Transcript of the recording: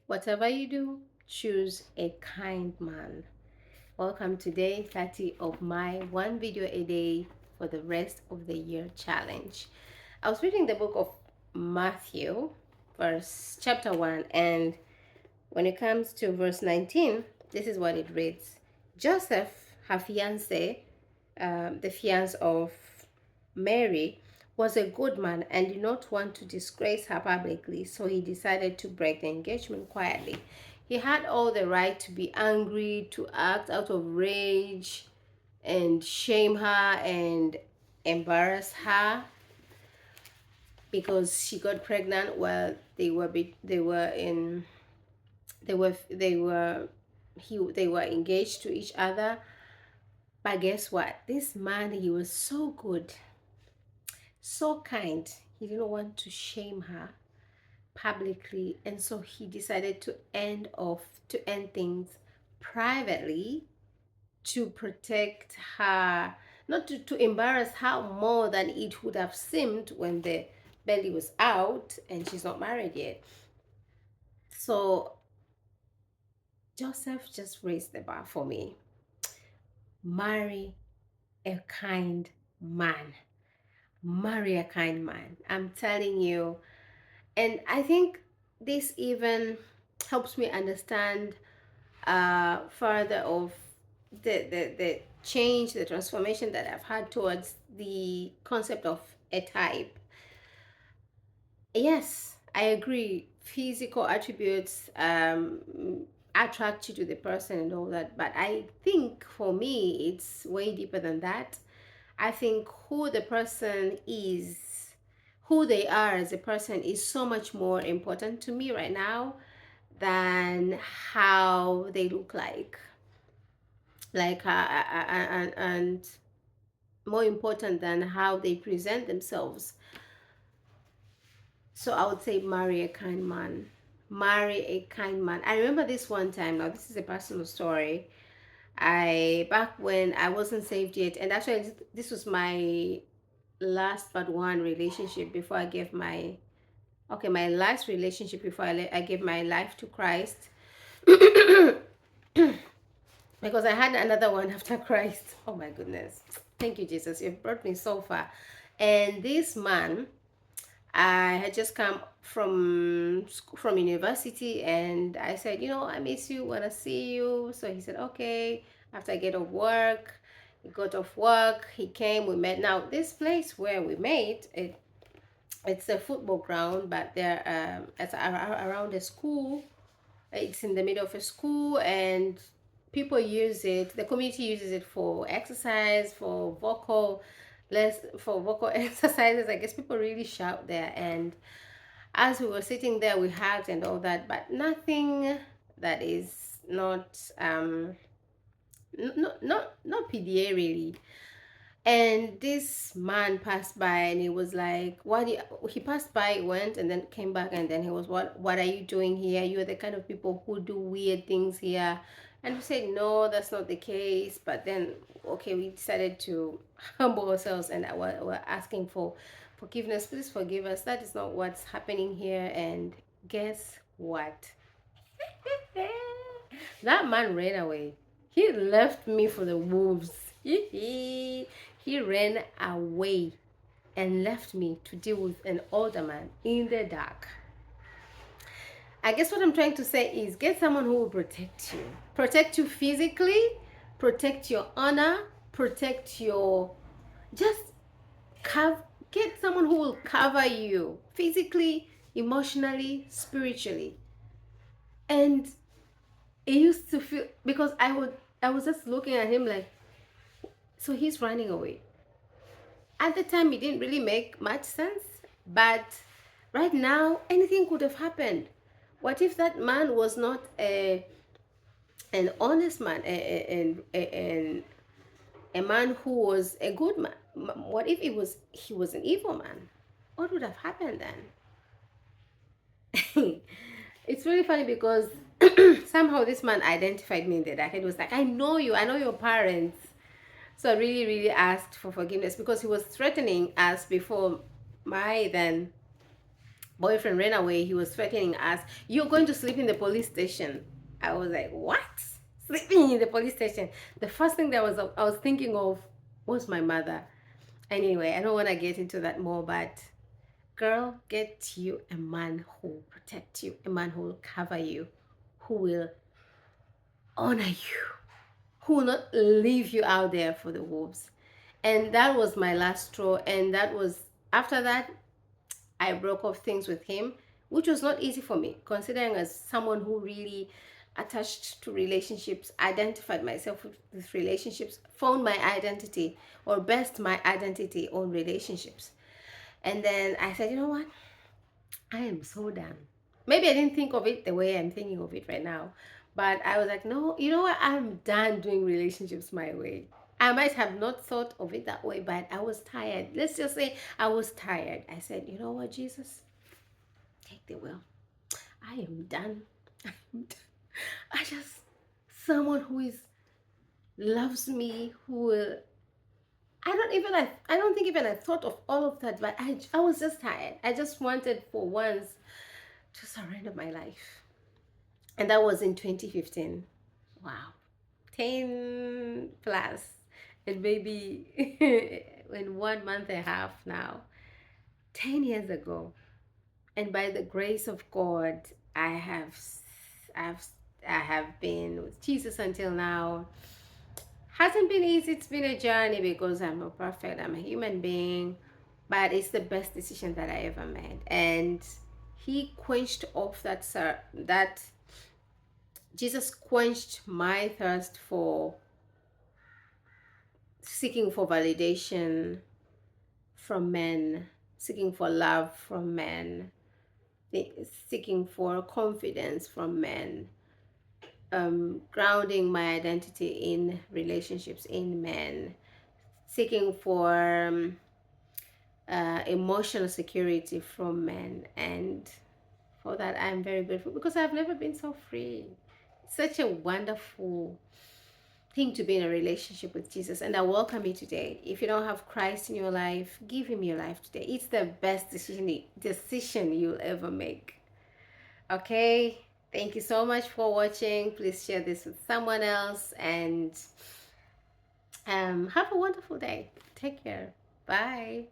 Whatever you do, choose a kind man. Welcome to day 30 of my one video a day for the rest of the year challenge. I was reading the book of Matthew, verse chapter 1, and when it comes to verse 19, this is what it reads. Joseph, her fiance, the fiance of Mary, was a good man and did not want to disgrace her publicly, so he decided to break the engagement quietly. He had all the right to be angry, to act out of rage, and shame her and embarrass her because she got pregnant while they were engaged to each other. But guess what? This man, he was so good, so kind. He didn't want to shame her publicly, and so he decided to end things privately to protect her, not to embarrass her more than it would have seemed when the belly was out and she's not married yet. So Joseph just raised the bar for me. Marry a kind man. Marry a kind man. I'm telling you. And I think this even helps me understand further of the change, the transformation that I've had towards the concept of a type. Yes, I agree. Physical attributes attract you to the person and all that, but I think for me, it's way deeper than that. I think who the person is, who they are as a person, is so much more important to me right now than how they look like. And more important than how they present themselves. So I would say marry a kind man. Marry a kind man. I remember this one time. Now this is a personal story. I back when I wasn't saved yet, and actually this was my last but one relationship before I gave my my last relationship before I gave my life to Christ. Because I had another one after Christ. Oh my goodness. Thank you, Jesus. You've brought me so far. And this man, I had just come from university, and I said, I miss you, wanna see you. So he said, okay. After I get off work, he got off work. He came. We met. Now this place where we met, it's a football ground, but there it's around a school. It's in the middle of a school, and people use it. The community uses it for exercise, for vocal exercises. I guess people really shout there. And as we were sitting there, we hugged and all that, but nothing that is not not PDA really. And this man passed by, and he was like, he passed by, went, and then came back, and then he was, what are you doing here? You're the kind of people who do weird things here. And we said, no, that's not the case. But then, okay, we decided to humble ourselves, and we're asking for forgiveness. Please forgive us. That is not what's happening here. And guess what? That man ran away. He left me for the wolves. He ran away and left me to deal with an older man in the dark. I guess what I'm trying to say is get someone who will protect you physically, protect your honor, protect your, just get someone who will cover you physically, emotionally, spiritually. And it used to feel, because I was just looking at him like, so he's running away. At the time, it didn't really make much sense, but right now, anything could have happened. What if that man was not an honest man, a man who was a good man? What if he was an evil man? What would have happened then? It's really funny because somehow this man identified me in the dark. It was like, I know you, I know your parents. So I really, really asked for forgiveness because he was threatening us before my then boyfriend ran away. He was threatening us, "You're going to sleep in the police station." I was like, "What? Sleeping in the police station?" The first thing that I was thinking of was my mother. Anyway, I don't want to get into that more, but girl, get you a man who will protect you, a man who will cover you, who will honor you, who will not leave you out there for the wolves. And that was my last straw. And that was after that, I broke off things with him, which was not easy for me, considering as someone who really attached to relationships, identified myself with relationships, found my identity, or best my identity on relationships. And then I said, you know what? I am so done. Maybe I didn't think of it the way I'm thinking of it right now, but I was like, no, you know what? I'm done doing relationships my way. I might have not thought of it that way, but I was tired. Let's just say I was tired. I said, you know what, Jesus? Take the wheel. I am done. I am done. I just, someone who is loves me, who will, I don't think even I thought of all of that, but I was just tired. I just wanted for once to surrender my life. And that was in 2015. Wow. 10 plus. And maybe in 1 month and a half now. 10 years ago. And by the grace of God, I have I've I have been with Jesus until now. Hasn't been easy. It's been a journey because I'm not perfect. I'm a human being, but it's the best decision that I ever made. And he quenched off that Jesus quenched my thirst for seeking for validation from men, seeking for love from men, seeking for confidence from men, grounding my identity in relationships in men, seeking for emotional security from men. And for that, I'm very grateful because I've never been so free. Such a wonderful thing to be in a relationship with Jesus. And I welcome you today. If you don't have Christ in your life, give him your life today. It's the best decision you'll ever make. Okay? Thank you so much for watching. Please share this with someone else and have a wonderful day. Take care. Bye.